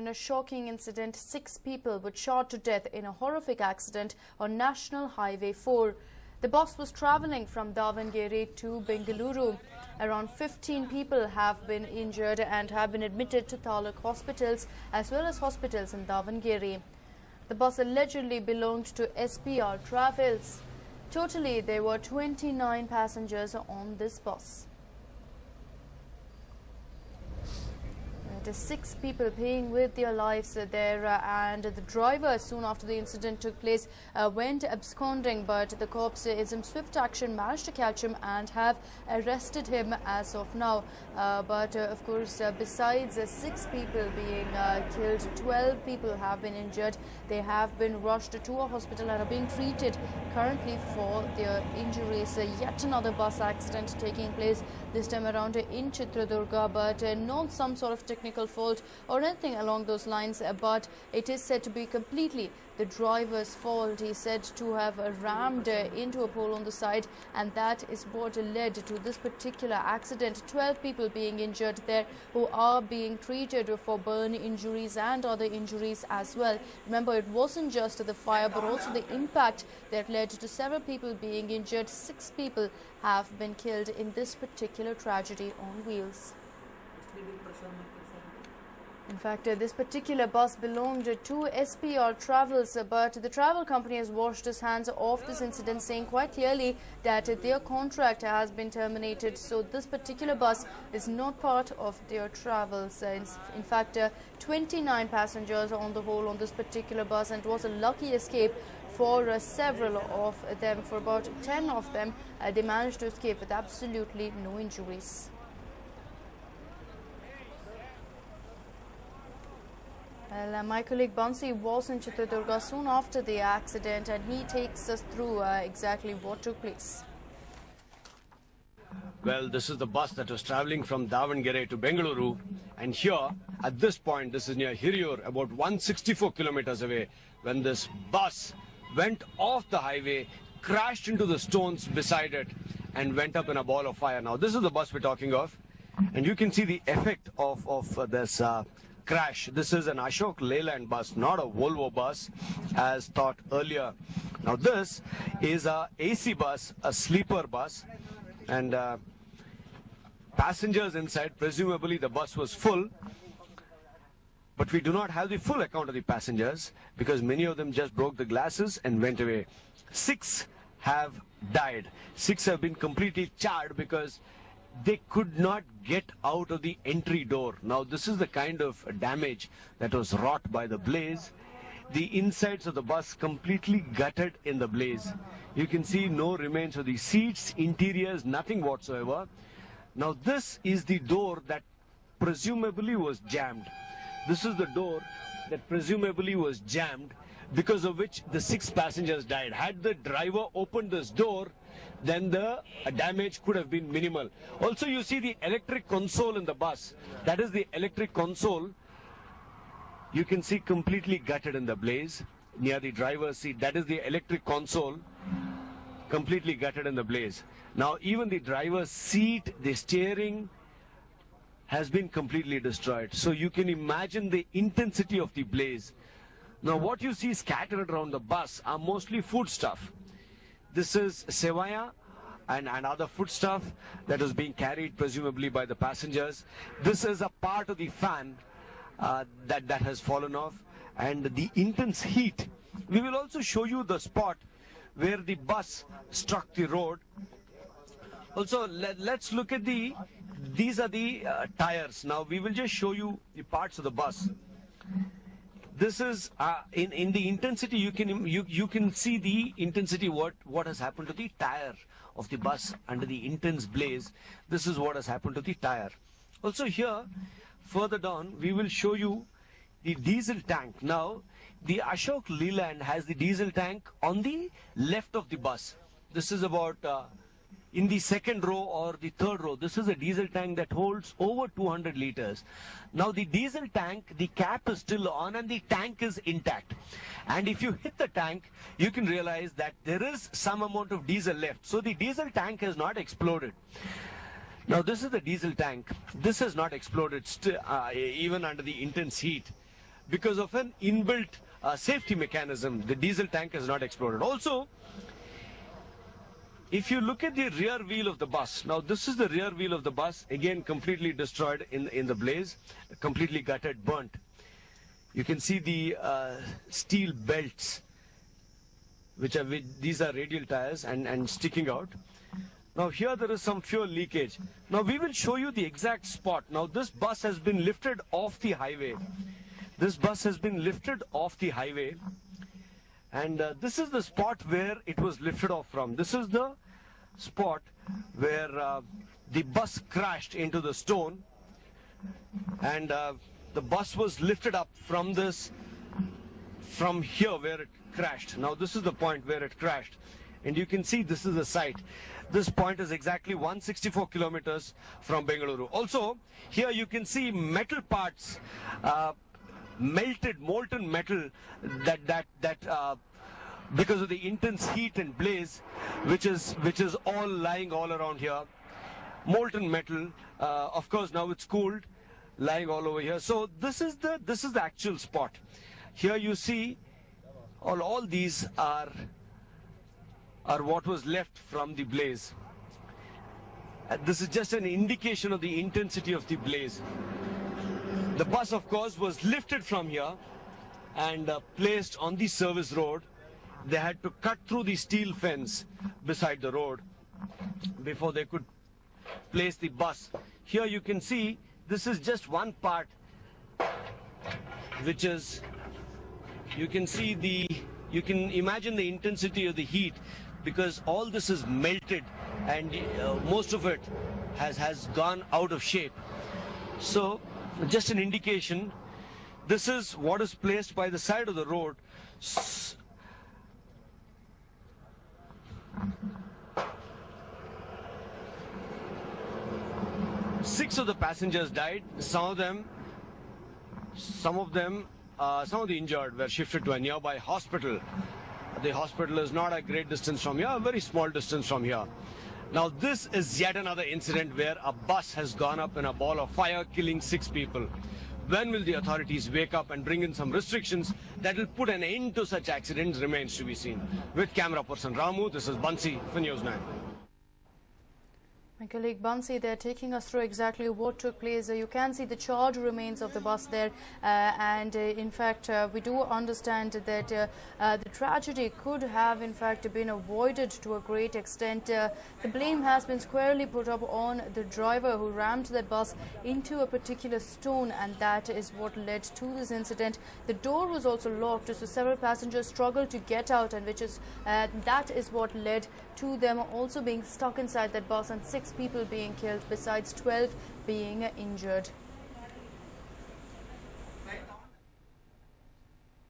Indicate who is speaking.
Speaker 1: In a shocking incident, 6 people were shot to death in a horrific accident on National Highway 4. The bus was travelling from Davangere to Bengaluru. Around 15 people have been injured and have been admitted to Taluk hospitals as well as hospitals in Davangere. The bus allegedly belonged to SPR Travels. Totally, there were 29 passengers on this bus. It is 6 people paying with their lives there, and the driver, soon after the incident took place, went absconding, but the cops in some swift action managed to catch him and have arrested him as of now. But of course, besides 6 people being killed, 12 people have been injured. They have been rushed to a hospital and are being treated currently for their injuries. Yet another bus accident taking place, this time around in Chitradurga, but not some sort of technical fault or anything along those lines, but it is said to be completely the driver's fault. He is said to have rammed into a pole on the side, and that is what led to this particular accident. 12 people being injured there who are being treated for burn injuries and other injuries as well. Remember, it wasn't just the fire but also the impact that led to several people being injured. 6 people have been killed in this particular tragedy on wheels. In fact, this particular bus belonged to SPR Travels, but the travel company has washed its hands off this incident, saying quite clearly that their contract has been terminated. So this particular bus is not part of their travels. In fact, 29 passengers on the whole on this particular bus, and it was a lucky escape for several of them. For about 10 of them, they managed to escape with absolutely no injuries. Well, my colleague Bansi was in Chitradurga soon after the accident, and he takes us through exactly what took place.
Speaker 2: Well, this is the bus that was travelling from Davangere to Bengaluru, and here at this point, this is near Hiriyur, about 164 kilometers away, when this bus went off the highway, crashed into the stones beside it, and went up in a ball of fire. Now, this is the bus we're talking of, and you can see the effect of this crash. This is an Ashok Leyland bus, not a Volvo bus as thought earlier. Now this is a AC bus, a sleeper bus, and passengers inside, presumably the bus was full, but we do not have the full account of the passengers because many of them just broke the glasses and went away. 6 have died. 6 have been completely charred because they could not get out of the entry door. Now this is the kind of damage that was wrought by the blaze. The insides of the bus completely gutted in the blaze. You can see no remains of the seats, interiors, nothing whatsoever. Now this is the door that presumably was jammed. This is the door that presumably was jammed, because of which the 6 passengers died. Had the driver opened this door, then the damage could have been minimal. Also, you see the electric console in the bus. That is the electric console. You can see completely gutted in the blaze near the driver's seat. That is the electric console, completely gutted in the blaze. Now, even the driver's seat, the steering has been completely destroyed. So you can imagine the intensity of the blaze. Now, what you see scattered around the bus are mostly foodstuff. This is sevaya and other foodstuff that was being carried presumably by the passengers. This is a part of the fan that has fallen off, and the intense heat. We will also show you the spot where the bus struck the road. Also, let's look at these are the tires. Now we will just show you the parts of the bus. This is in the intensity. You can see the intensity. What has happened to the tire of the bus under the intense blaze. This is what has happened to the tire. Also here, further down, we will show you the diesel tank. Now the Ashok Leyland has the diesel tank on the left of the bus. This is about in the second row or the third row. This is a diesel tank that holds over 200 liters. Now the diesel tank, the cap is still on and the tank is intact. And if you hit the tank, you can realize that there is some amount of diesel left. So the diesel tank has not exploded. Now this is the diesel tank. This has not exploded even under the intense heat. because of an inbuilt safety mechanism. The diesel tank has not exploded. Also, if you look at the rear wheel of the bus, now this is the rear wheel of the bus, again completely destroyed in the blaze, completely gutted, burnt. You can see the steel belts, these are radial tires and sticking out. Now here there is some fuel leakage. Now we will show you the exact spot. Now this bus has been lifted off the highway. This bus has been lifted off the highway. And this is the spot where it was lifted off from. This is the spot where the bus crashed into the stone. And the bus was lifted up from here where it crashed. Now this is the point where it crashed. And you can see this is the site. This point is exactly 164 kilometers from Bengaluru. Also, here you can see metal parts, molten metal that because of the intense heat and blaze, which is all lying all around here. Molten metal, of course now it's cooled, lying all over here. So this is the actual spot. Here you see all these are what was left from the blaze. This is just an indication of the intensity of the blaze. The bus, of course, was lifted from here and placed on the service road. They had to cut through the steel fence beside the road before they could place the bus. Here you can see this is just one part, which is, you can imagine the intensity of the heat, because all this is melted and most of it has gone out of shape. So just an indication, this is what is placed by the side of the road. Six of the passengers died. Some of the injured were shifted to a nearby hospital. The hospital is not a great distance from here, a very small distance from here. Now this is yet another incident where a bus has gone up in a ball of fire, killing 6 people. When will the authorities wake up and bring in some restrictions that will put an end to such accidents remains to be seen. With camera person Ramu, this is Bansi for News 9.
Speaker 1: My colleague Bansi, they're taking us through exactly what took place. You can see the charred remains of the bus there, and in fact we do understand that the tragedy could have in fact been avoided to a great extent. The blame has been squarely put up on the driver who rammed that bus into a particular stone, and that is what led to this incident. The door was also locked, so several passengers struggled to get out, and that is what led to them also being stuck inside that bus and 6 people being killed besides 12 being injured.